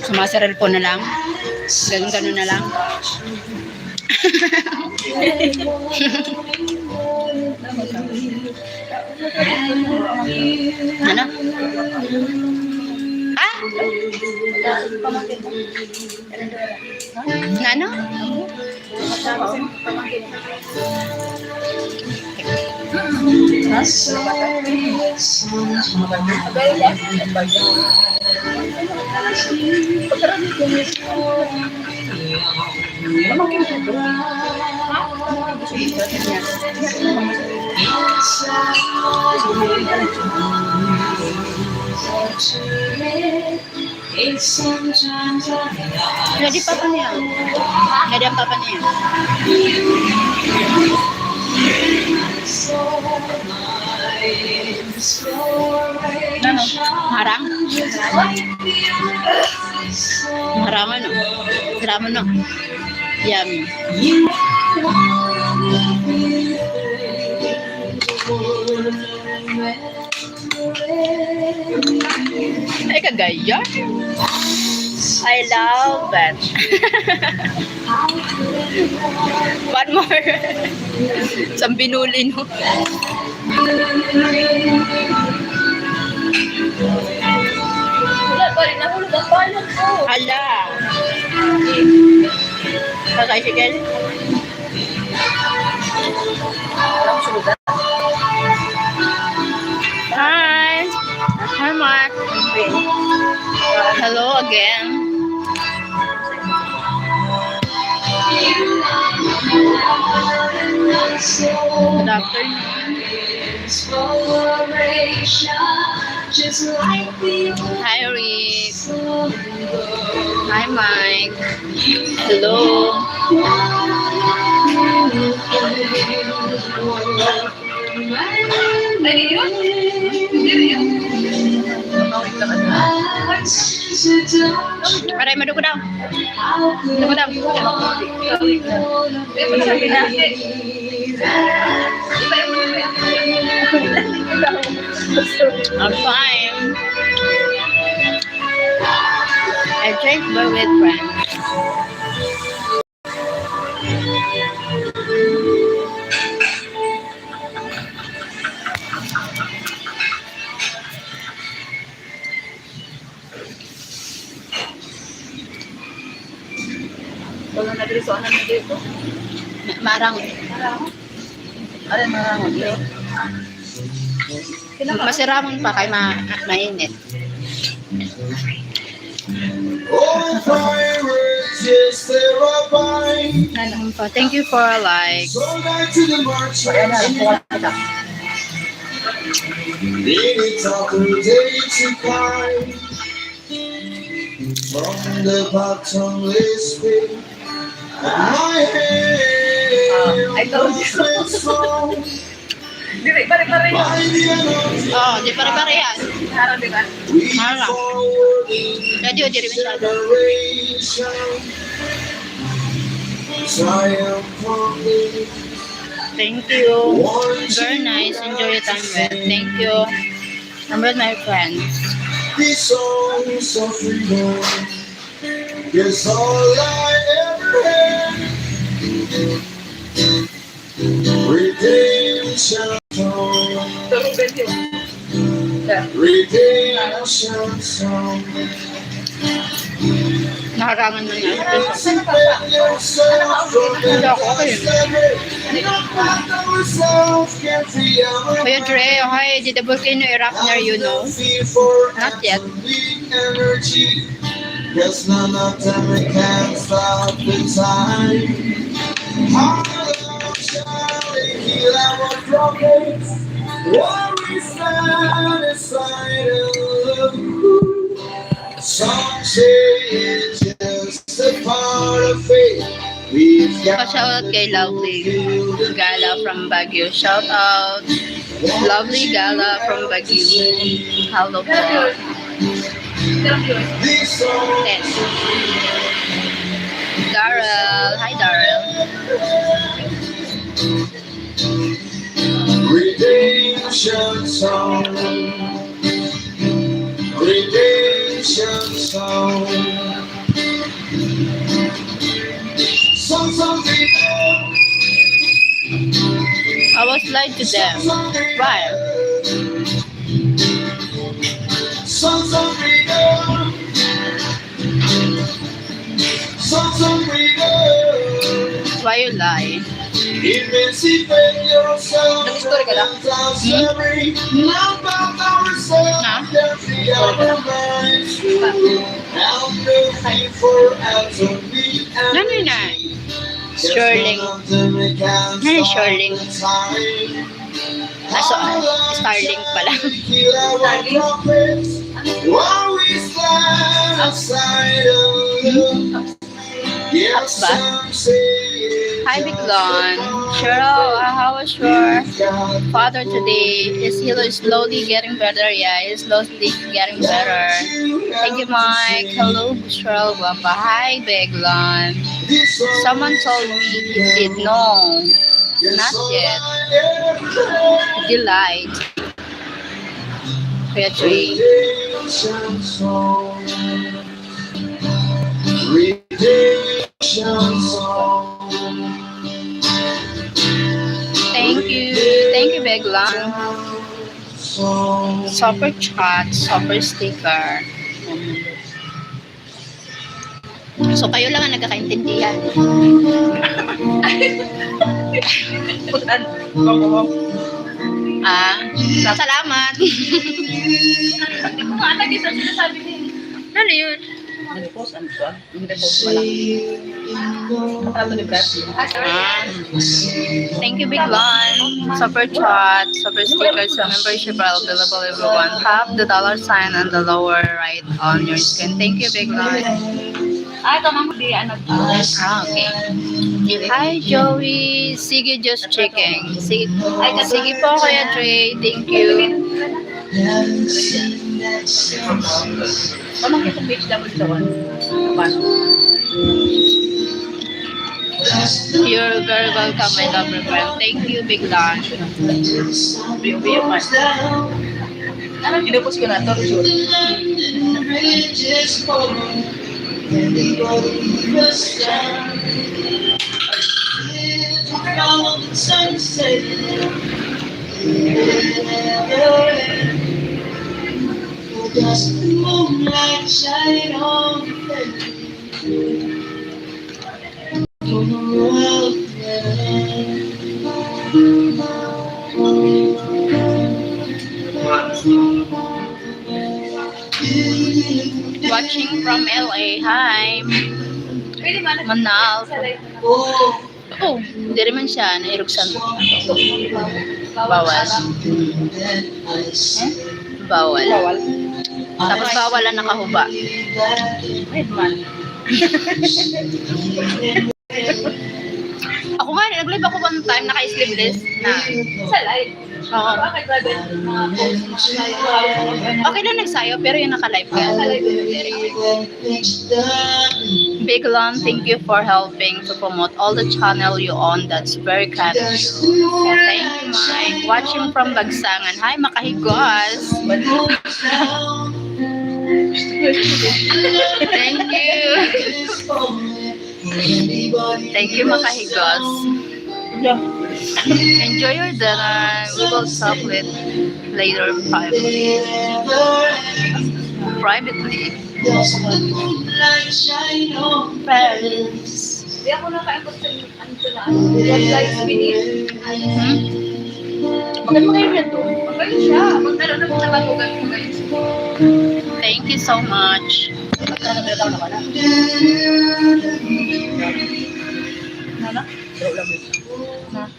Sumasaril po na lang. Ganun na lang. Ano? Ah? Ano? Ready pa pa niya? Ready pa pa niya? Ano? Harang? Harang ano? Harang ano? Yummy. Ay, kagaya. I love it. One more. Isang binuli, no? Wala pa rin nahulog ang balon ko. Hala. Tricycle? Hi. Hi, Mark. Hello again. Good afternoon. Hi, Rick. Hi, Mike. Hello. Aray, madugo daw. Madugo daw. I'm fine. I drank beer with friends. Wala na dito, ano na dito? Marang. Ano marang dito? Masiramon pa kay mainit. Thank you for a like. From the bottomless pit of my head, I told you. Dili, pare-pare. Oh, di pare-pare yan. Harap, di ba? Marang. Jadi o diri masyado. Thank you. Very nice. Enjoy your time with. Thank you. I'm with my friends. These songs of freedom is all I ever had. Redemption song, redemption song. Nakarangan na niya. Emancipate yourself from the Kuya Dre, hi, did the volcano erupt near you, no? Not yet. Yes, none of them can stop the time. Our love shall heal our problems. Worry stand aside and look. Some say it's just a part of fate. We've got Shout out kay Lovely Gala from Baguio. Shout out Lovely Gala from Baguio. Hello po. these songs. Yes. Darrell. Hi, Darrell. Redemption Redemption song. Redemption song. Songs of freedom. I was lied to them. Right. Songs of freedom. Songs of freedom. Why you lie? Emancipate yourself. Nag-story ka na? Not about ourselves. Na? That we are the minds. Now looking for atomy and Ano na? Sterling. Ano yung Sterling? Starling pala. While we stand outside of love. Yes, ba? I'm saying Hi, Biglon. Cheryl, how was your father today? Is he slowly getting better? Yeah, he's slowly getting better. Thank you, Mike. Hello, Cheryl. Guapa. Hi, Biglon. Someone told me he did. No, not yet. He lied. Kuya Trey. Redemption song. Redemption song. Thank you. Thank you, Biglon. Super chat, super sticker. So, kayo lang ang nagkakaintindihan. Salamat. Hindi ko nga nagis ang sinasabi niya. Ano yun? Nag-post, ano ba? Nag-post mo lang. Katalo ni Brad. Thank you, Biglon. Super chat, super stickers, and membership are available, everyone. Tap the $sign on the lower right on your screen. Thank you, Biglon. Ito mga di, ano. Okay. Hi, Joey. Sige, just checking. Sige, sige po, Kuya Trey. Thank you. Pamang kitong page double sa one. You're very welcome, my lovely friend. Thank you, Biglon. Biyo man. Ano, kinupos ko na, torture. Does the moonlight shine on the world? Watching from LA. Hi. Pwede man. Manal. Oh, Oh, hindi rin man siya. Nairuksan. Bawal. Bawal. Bawal. Tapos bawal ang nakahuba. Pwede man. Ako nga, nag-live ako one time, naka-sleeveless na. Sa live. Oo. Bakit ba din mga post, mga live? Okay na nagsayo, pero yung naka-live ka. Sa live. Biglon, thank you for helping to promote all the channel you own. That's very kind of you. And thank you, Mike. Watching from Bagsangan. Hi, Makahigos. Thank you. Thank you, Makahigos. Enjoy your dinner. We will talk it later privately. Privately. Paris. Di ako nakaikot sa ano ko na. What lives beneath. Maganda kayo yan to. Magayon siya. Magdala na po naman ko magayon siya. Thank you so much. Magdala na daw naman. Nana? Daw lang yun. Na?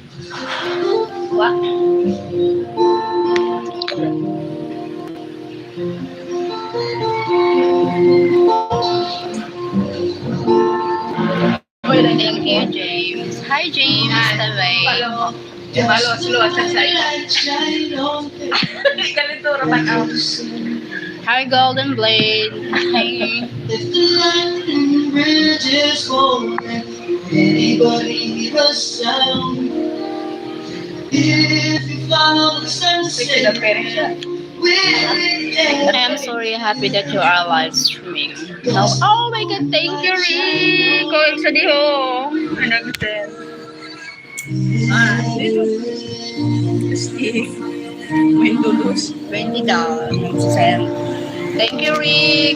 Wa? Thank you, James. Hi, James. Follow mo. Follow, slow at sa Kalito, raman out. Hi, Golden Blade. Hi. If the lightning bridge is falling, anybody leave a sound? If you Pinag-parent siya. I am sorry, happy that you are live streaming. No. Oh my God, thank you, Rick. Ko sa diho. Ano gusto? Dito. Steve. Windows. $20. Send. Thank you, Rick.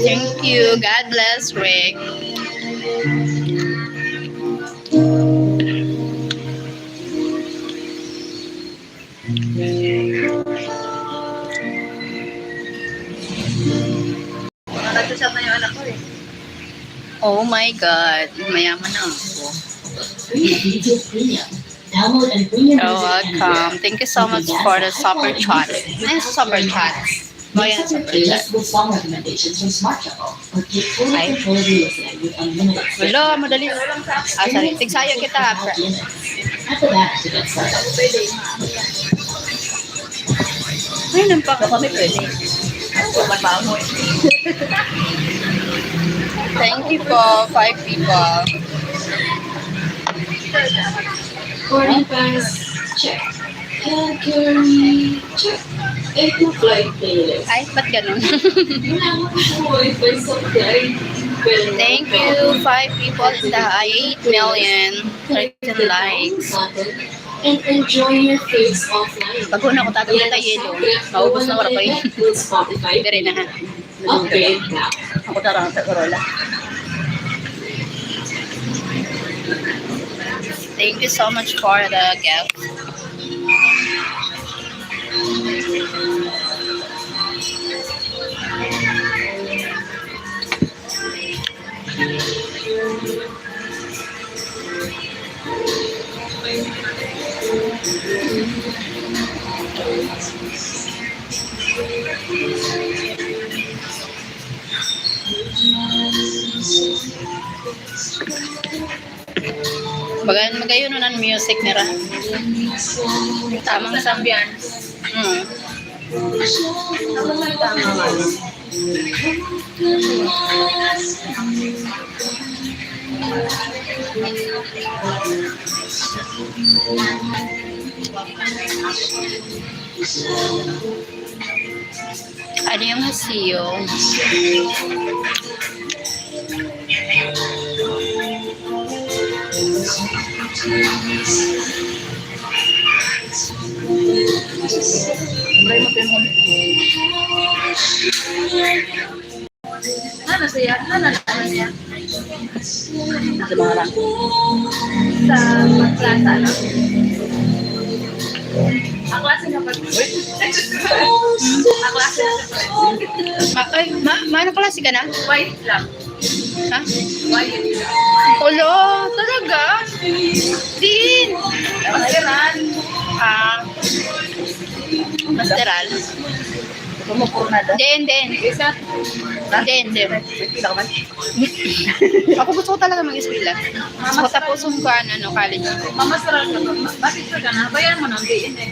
Thank you. God bless, Rick. Nag-chat na yung anak ko eh. Oh my God. Mayaman na ako. Download and bring your You're music welcome. Thank you so much for the super chat. Nice super chat. Oh, yeah, super chat. with song recommendations from Smart Shuffle or take full control of your listening with unlimited free Wala, madali. Ah, sorry. Tigsayo kita, ha. minutes. After that, to get started. Ay, nampak. Ito kami pwede. Ako, magbago eh. Thank you po, 5 people. Boarding pass, check. Category, check. Eco flight playlist. Ay, ba't ganun? Wi-Fi supply. Thank you, 5 people in the 8 million 13 likes. And enjoy your face offline. Pag una ko tago kita yelo, maubos na ko pa yun. With Spotify. Dire na ha. Upgrade now. Ako tarang sa Corolla. Thank you so much for the gift. Bagan magayon nun ang music nira. Tamang sambian. Ano yung hasiyo? Try mo ito yung Ano siya? Ano siya? Sa mga lang. Sa magklasa, no? Ang klase nga pag... Ang klase nga pag... Ano klase ka na? White lang. Ha? White lang. Ulo, talaga? Din. Maskeran. Masteral. Pumupurnada. Den. Isa. Den. Pila ka ba? Ako gusto ko talaga mag-eskwela. Gusto ko tapusin ko college. Mamasaral ka ba? Bakit ka na? Bayan mo nang diin eh.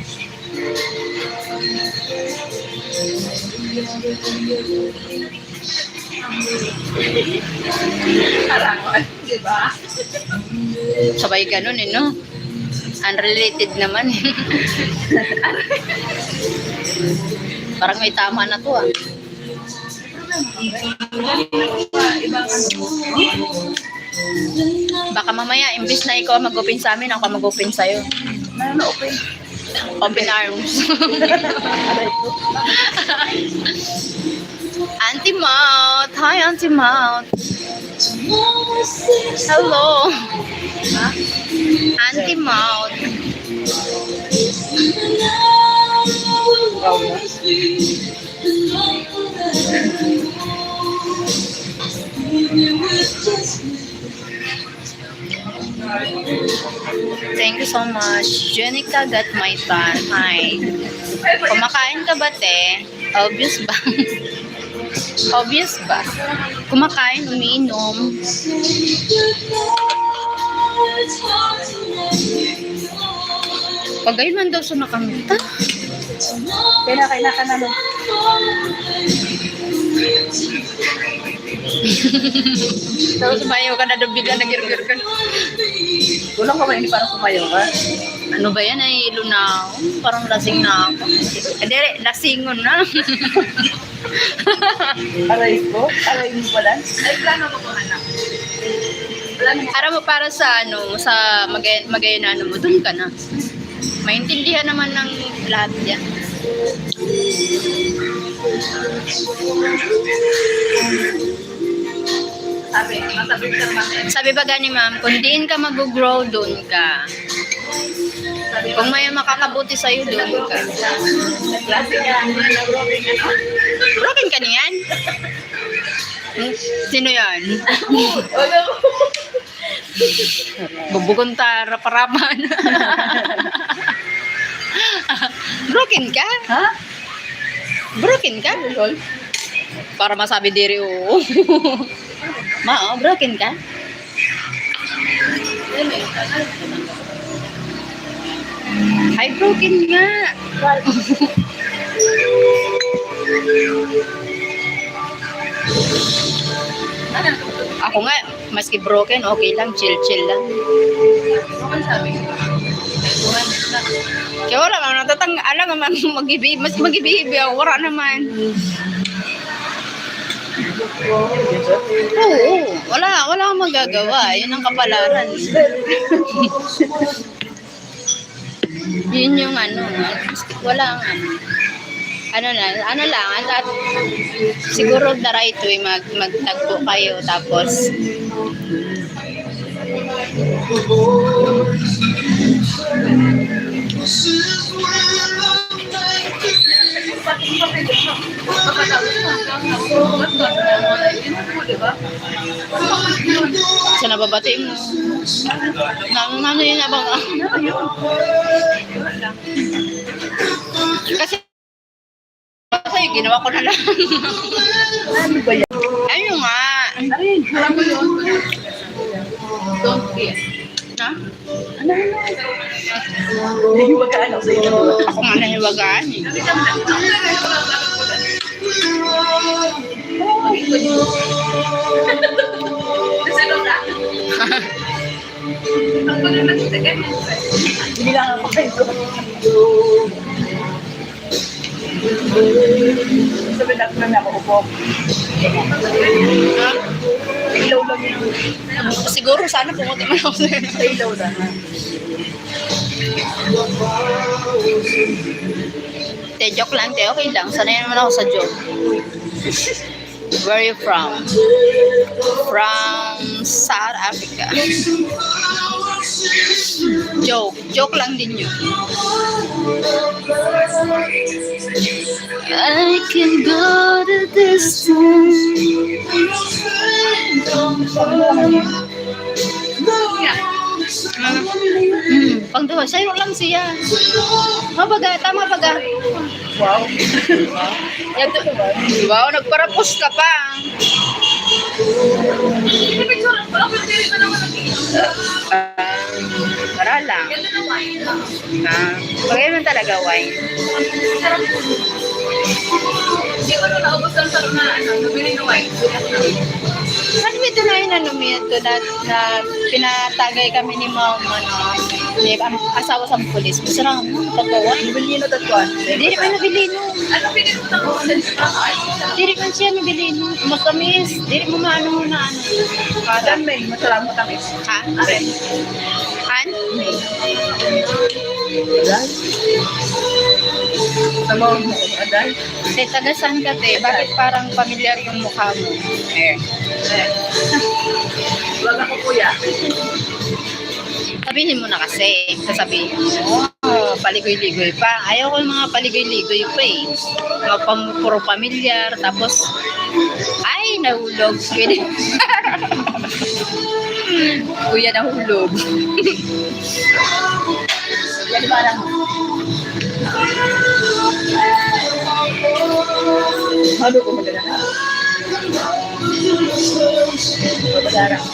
Arangon, di ba? Sabay ganun no? Unrelated naman eh. Parang may tama na to Ibang Baka mamaya, imbis na ikaw mag-open sa amin, ako mag-open sa'yo. open. Open arms. Auntie Maut. Hi, Auntie Maut. Hello. Auntie Maut. Thank you so much. Jenica got my tan. Hi. Kumakain ka ba, te? Obvious ba? Obvious ba? Kumakain, umiinom. Pagay man daw siya nakamita. Kaya ka na no? Tapos sumayaw ka na doon bigla nag-girgir ka. Kulang ka ba hindi parang sumayaw ka? Ano ba yan ay lunaw? Parang lasing na ako. Hindi, lasingon na. Aray ko? Aray mo pala? Ay, plano ko po anak. Para mo para sa ano, sa magayon na ano mo, doon ka na. Maintindihan naman ng lahat yan. Sabi ba gani ma'am, kung diin ka mag-grow, doon ka. Kung may makakabuti sa'yo, doon ka. Broken ka niyan? Sino yan? Bubugon ta, raparaman. Broken ka? Ha? Broken ka? Para masabi diri oo. Broken ka? Ay, broken nga. Ako nga, maski broken, okay lang, chill lang. Kaya wala man, alam naman, mas mag-ibig ako, wala naman. Oo, wala akong magagawa, yun ang kapalaran. Yun yung ano, walang ano lang, at siguro the right way magtagpo kayo, tapos sa nababati mo. Ano yun abang kasi sa'yo, ginawa ko na lang. Ano ba yan? Ayun nga. Aray, alam mo yun. Don't fear. Ha? Ano? Nahiwagaan ako sa inyo. Ako nga nahiwagaan eh. Hindi lang ako kayo. Sabi natin na ako upo. Ha? Ilaw lang yun. Siguro sana pumunta man ako sa'yo. Sa ilaw lang. Te, joke lang te, okay lang. Sanay naman ako sa joke. Where are you from? From South Africa. Joke lang din yun. I can go the distance. Pangduwa, sa'yo lang siya. Tama baga. Wow. Wow, nagparapos ka pa. Para lang. Bagay man talaga wine. Hindi ko na naubos lang sa nabili na wine. Ano ito na yun, na pinatagay kami ni mama, ni asawa sa pulis. Masarap mo, tatawa. Nabili na tatuan. Hindi naman nabili no. Ano pinili mo na ako sa Hindi naman siya nabili no. Matamis. Hindi mo maano mo na ano. Kadan may masarap mo tamis. Ha? Aray. Han? Aday. Tamaw mo. Aday. Te, taga saan ka te? Bakit parang pamilyar yung mukha mo? Wag ako kuya. Sabihin mo na kasi. Sasabihin mo. Oh, paligoy-ligoy pa. Ayaw ko yung mga paligoy-ligoy pa eh. Mga puro pamilyar. Tapos, ay, nahulog. Pwede. Kuya, nahulog. Yan parang ano ko maganda. Mabadarang.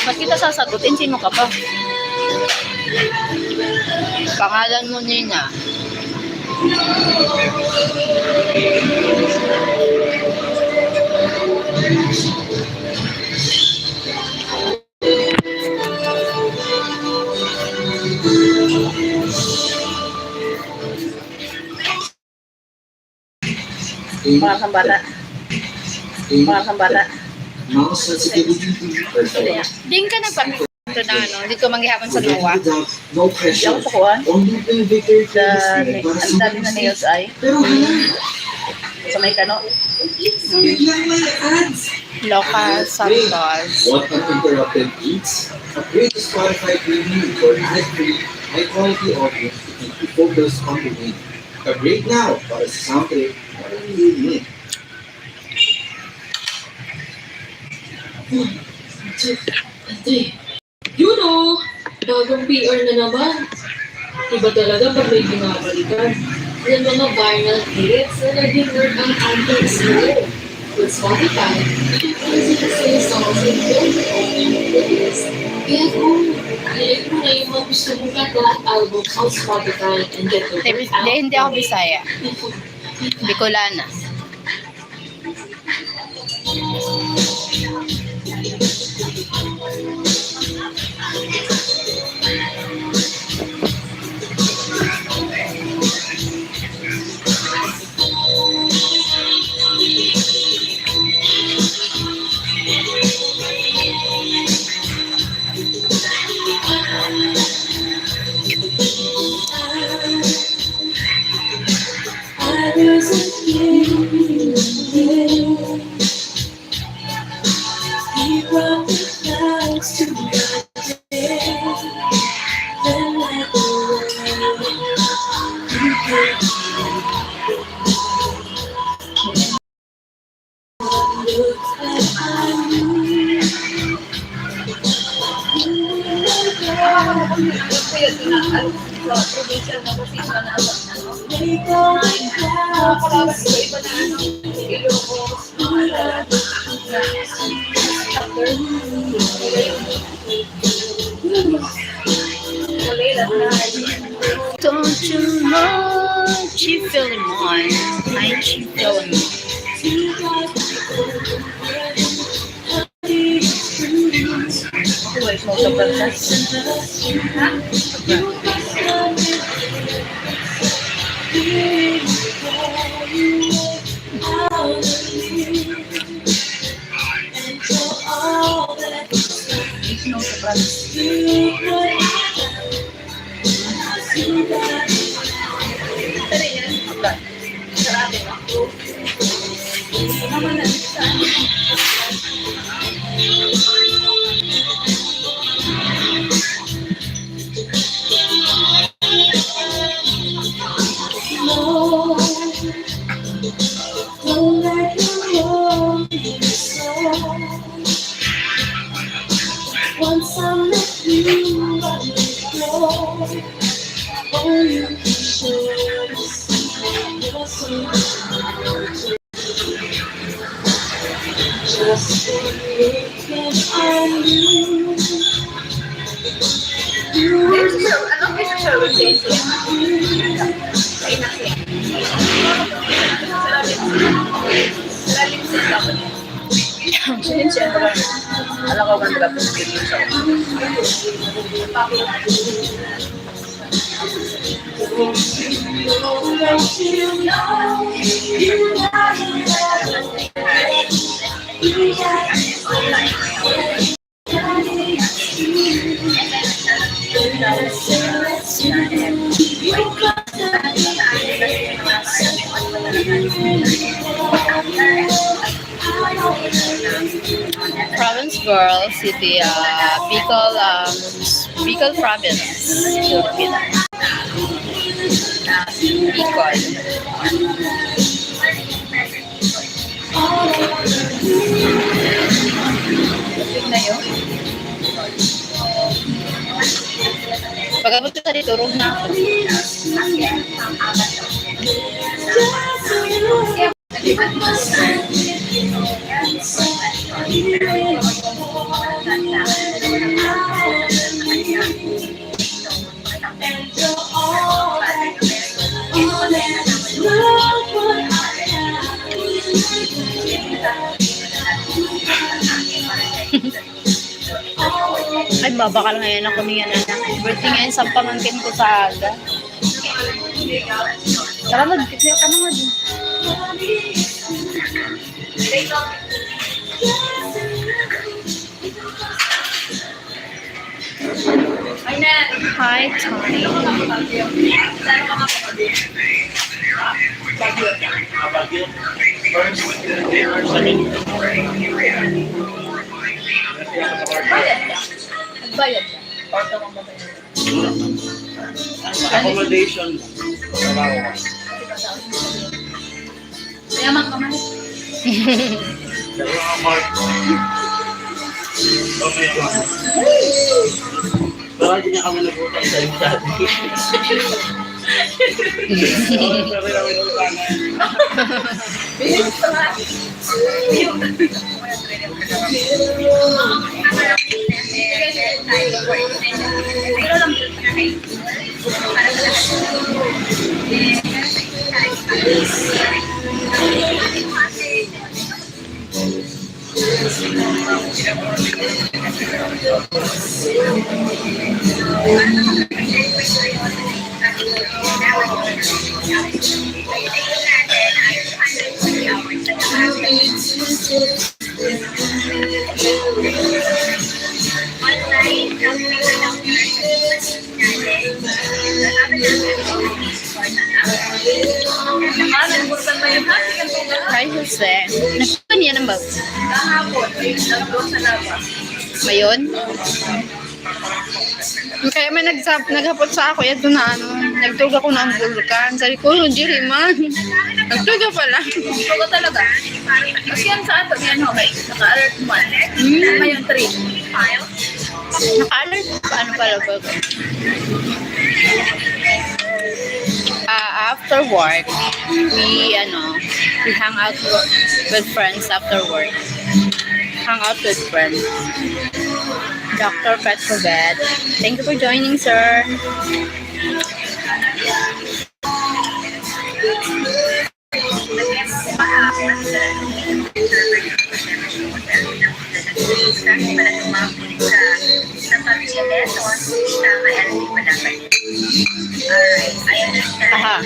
Ba't kita sasagutin? Sino ka ba? Pangalan mo, Nina. Mga kambata. Mga kambata. Mouse sensitivity to Hindi. Din ka nagpapito na ano, dito manggihapon sa luwa. no pressure. Yung sukuan. Only the Victor Sa ang dami na nails ay Pero hala, sa may kano. biglang may ads. Local Santos. What uninterrupted eats? Upgrade to Spotify Premium for ad-free, high-quality audio to keep you focused on the win. Upgrade now para sa soundtrack para hindi. Ate, you know, bagong PR na naman. Iba talaga pag may binabalikan. Yan mga viral hits na naging word ang anti-slow. With Spotify, you can easy to say songs and build your own playlist. Kaya kung nilip mo na yung mga gusto mong kanta at album on Spotify and get the word out. Hindi ako Bisaya. Bicolana. Don't you know she feeling mine? I she feeling me. Ako ay small sa process. Small sa process. Once I met you, I let go. Oh, you can show us you're so good. Just looking on you. Anong gusto siya with Daisy? Ay, nasi. Sa lipstick ako niya. Siya ba? Alam ko kung nagapos video siya. Province Girl City, Bicol Province, Philippines. Bicol. Tignan nyo. Pagkabot ko sa dito, room na ako. And you're all that Babakal ngayon ako niya na. Birthday ngayon sa pamangkin ko sa aga. Tara mag, kaya ka na mag. Hi, Tony. Nagbayad ka. Or tamang babayad. Accommodation. Mayaman ka man. Yung amount. Okay. Baka hindi niya kami nagutang sa iyo dati. Bilis ka nga. Hi, Jose. Nagpunta niya ng bag. Kahapon, nagdoon sa labas. Ngayon? Kaya may naghapot sa ako, yan na ano, nagtuga ko ng vulkan. Sabi ko, hindi man. Nagtuga pala. Ito talaga. Kasi yan sa ato, yan ho, may naka-alert man. Ngayon 3. Naka-alert? Paano pala ba? After work, we hang out with friends after work. Hang out with friends. Dr. Petrovet. Thank you for joining, sir. Aha.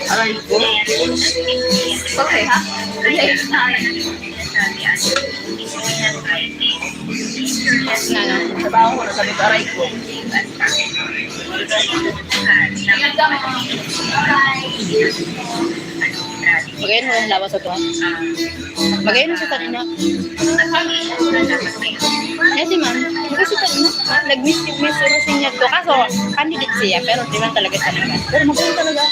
Aray ko. Okay, ha? Okay. Trabaho ko, sabi ko, aray ko. Ingat ka mo. Magayon mo ang lawas sa ito, ha? Magayon mo sa kanina. Yes, ma'am. Kasi kanina, nag-miss niya ito. Kaso, candidate siya, pero di man talaga siya naman. Pero magayon talaga.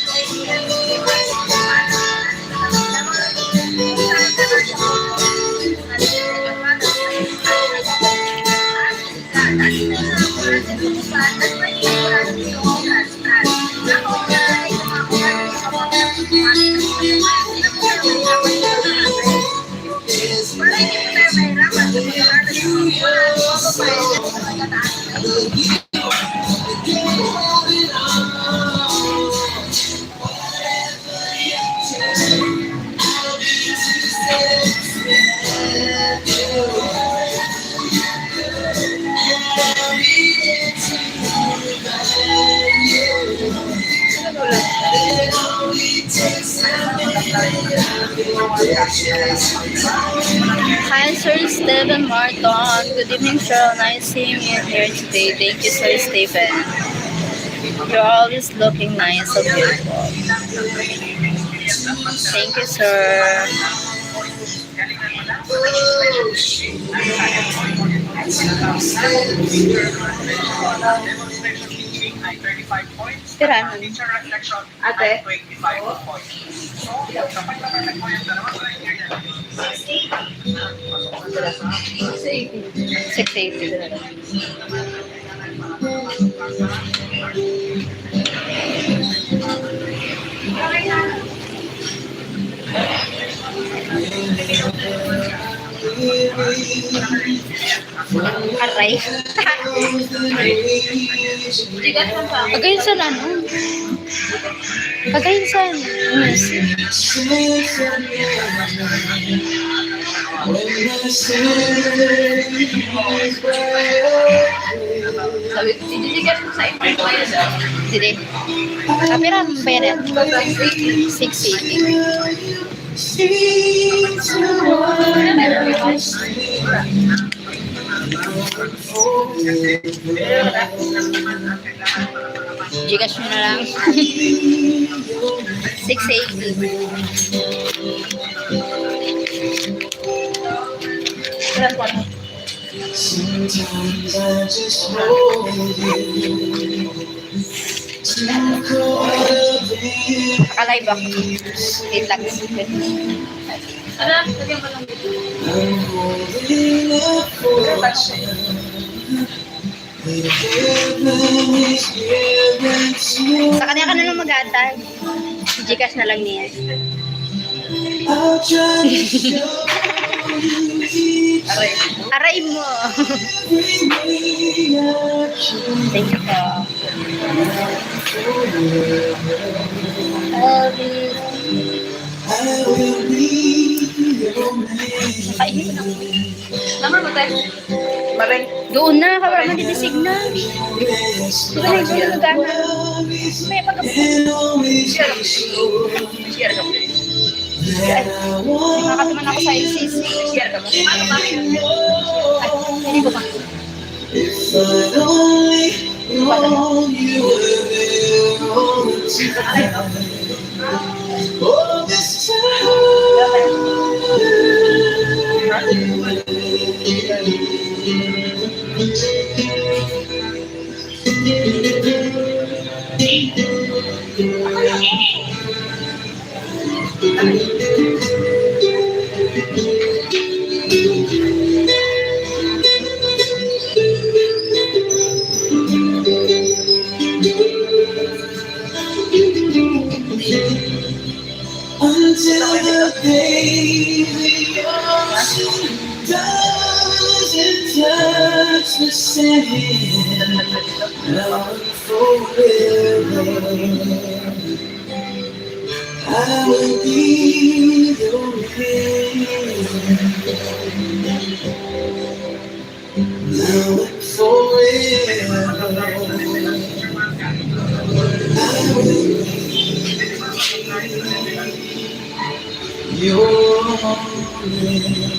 Hi, Sir Stephen Marton. Good evening, sir. Nice seeing you here today. Thank you, Sir Stephen. You're always looking nice and beautiful. Thank you, sir. Tira. Ate? 680. Aray. Jigas lang sa Pagkainsan ano? Pagkainsan. Yes. sabi ko, jigas mo sa ipin ko yun. Sige. Kapira ang bayad. 680. Gcash mo na lang. 680. Sometimes I just hold you. Too caught up in Nakalive ako. Wait lang. Ano, lagyan mo lang dito. I'm holding up fortune. The heaven is given to Sa kanya ka na lang mag-aantay. Gcash na lang niya. I'll try to show you Aray. Aray mo. every reaction. Thank you po. I will be your man. Kainin ko na. Number mo tayo. Maring. Doon na, kaya madilisig na. Di ba na yung gana? May pagkakas. And always Share be ka. sure Share ka mo. that I want Nakakatuman ako sa ICC. Share ka mo. Ano ba? Hindi ko pa. if I only know you were there all the time. All this until the day the ocean doesn't touch the sand. Now and forever, I will be your man. Now and forever, I will your man.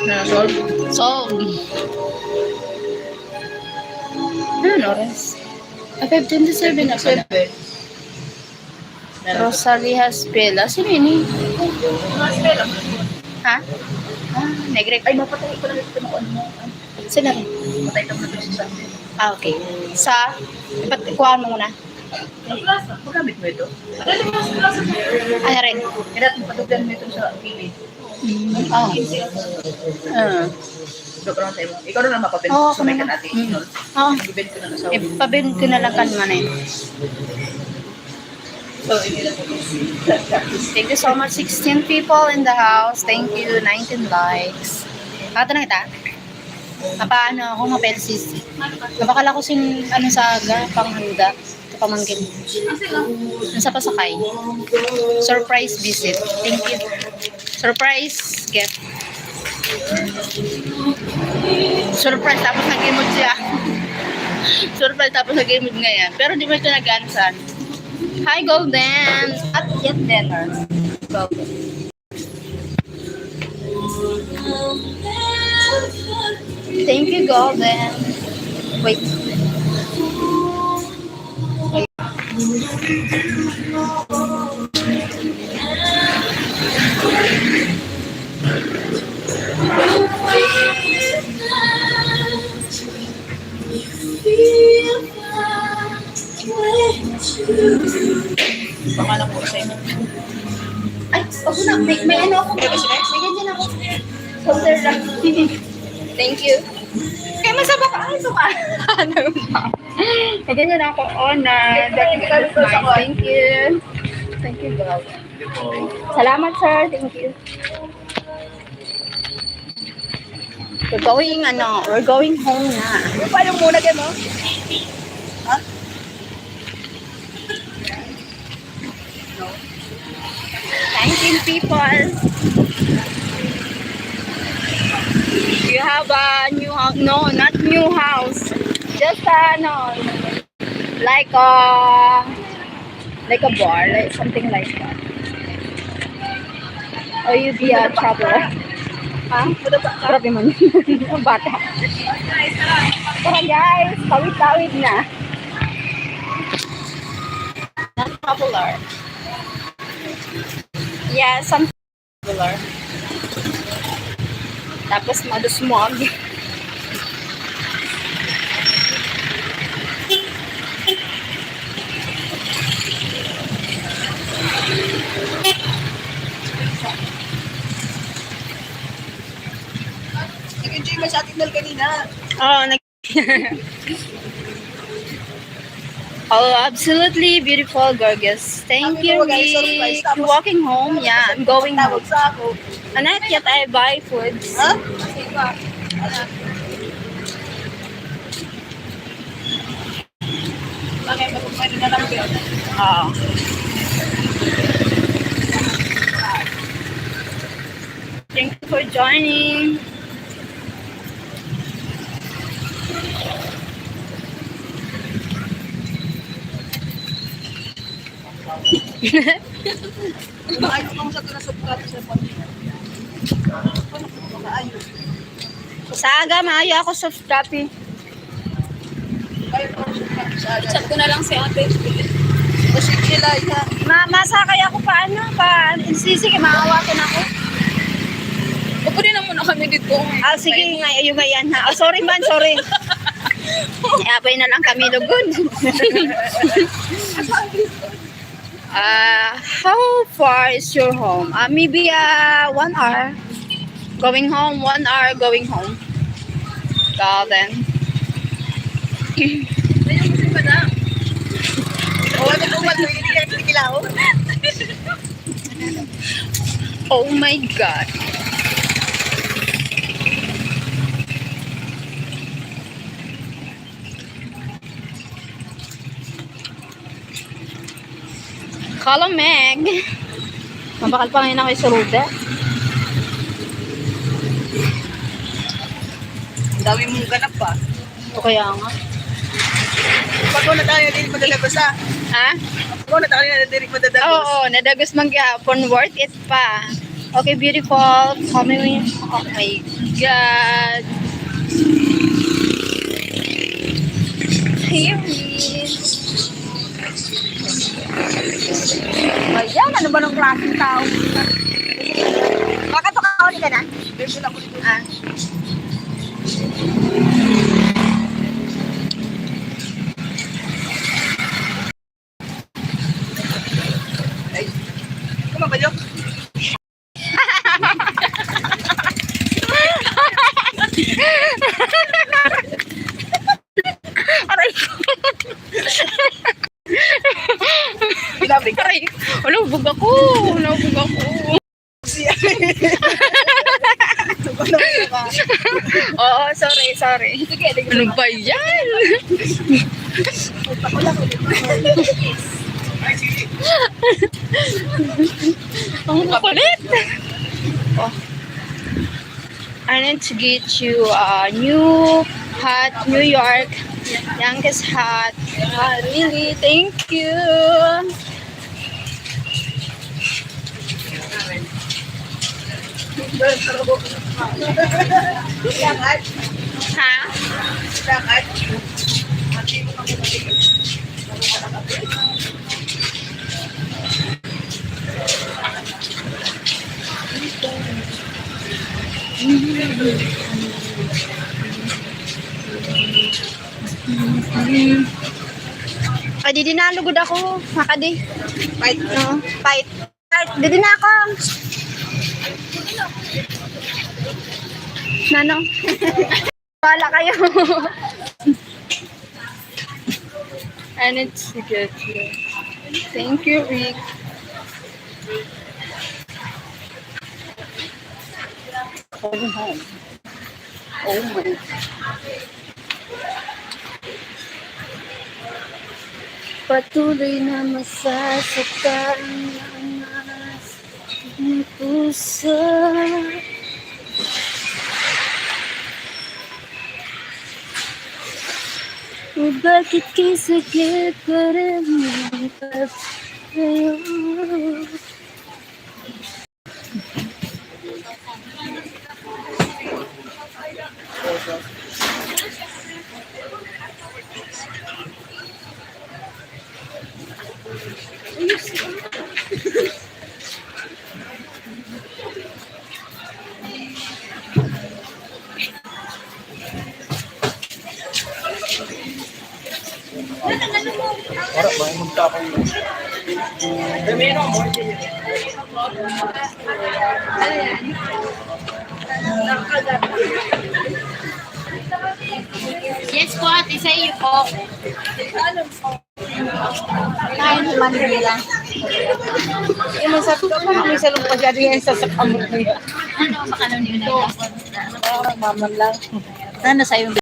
Na-solve. So, ano oras? 5:27 na pala. Rosalia Spela. Sino yun eh? Ha? Negre. Ay, mapatay ko lang ito ng ano mo. Sino rin? Patay ka mo na ito sa Okay. Sa, kuhaan mo muna. Ang klasa. Magamit mo ito. Ano yung mas klasa mo? Ano rin? Kaya natin patugan mo ito sa pili. Oh. Sobrang tayo mo. Ikaw na lang mapapin. Oo, ako Sumay ka naman. natin. Oh. Nag-event ko na sa Ipabend ko na lang kanman eh. So, hindi lang po. Thank you so much. 16 people in the house. Thank you. 19 likes. Nakata na kita? Paano ako mapelsis? Napakala ko sin ano sa aga, panghanda. Ito pamangkin. Nasa pasakay. Surprise visit. Thank you. Surprise gift. Surprise tapos nag-emote siya. Surprise tapos nag-emote ngayon. Pero di mo ito nag-ansan. Hi Golden! At yet dinner. Golden. Thank you, Golden. Wait. Bigyan din ako. Shoulder lang. Thank you. Kaya masaba ka. Ay, suka. Ano ba? Bigyan din ako. Oh, na. Thank you. Thank you, God. Salamat, sir. Thank you. We're going home na. Paano muna kayo mo? Ha? 19 people. You have a new house? No, not new house. Just like a bar, like something like that. Or you be a traveler? Ha? Grabe man. Ang bata. Tara guys, tawid-tawid na. Not traveler. Yeah, some traveler. Tapos madusmog. Nag-enjoy mo sa ating dal kanina. Oh, oh, absolutely beautiful, gorgeous. Thank you, Rick. You walking home? Yeah, I'm going home. Tawag sa ako. Not yet I buy foods. Ha? Kasi ba? Bakit magpapayad na lang yun? Oh. Thank you for joining. Maayo kang sa tunasubkat sa pamilya. Maayo. Saga, maayo ako soft copy. Kayo kang subkat sa agad. Chat ko na lang si ate. Kasi kilay ha. Masakay ako pa insisi, maawakan ako. Upo din na muna kami dito. Ah, sige, yung ganyan ha. Oh, sorry man, sorry. Iabay na lang kami lugod. How far is your home? Maybe 1 hour. Going home, 1 hour going home. Then. Ayun kasi pa na. O, ano kung wala, hindi ka nakikilaw? Oh my God. Kala Meg. Mabakal pa ngayon ako sa ruda. Ang dami mong ganap pa. O kaya nga. Pag na tayo, hindi madalabas ha. Ha? Pag na tayo, hindi madadagos. Oo, nadagos man gyapon, worth it pa. Okay, beautiful. Coming in. Oh my God. Here is. Ayan, ano ba nung klaseng tao? Baka to kauli ka na? Bebe lang ko dito. Ah. Ay, kumabay yun? Aray ko. Grabe ka. Aray. Ulubog ako. Oo, sorry. Sige, Ano ba yan? Ang kulit. Oh. I need to get you a new hat, New York Yankees hat. Really, thank you. Lakat. Ha? Lakat. Ay, di dinalugod ako. Makadi. Fight. No, fight. Fight. Di din ako. Nanong. Pala kayo. And it's good. Thank you, Rick. Oh my. Patuloy na masasaktan ang angas ng puso. O bakit kay sakit pa rin ang pagkayo? Yes po, ate, sa iyo po. Kain naman nila. Eh, masarap ka pa. May salong pa dyan yan sa kamot niya. Ano, baka nung nila. Maman lang. Sana sa yung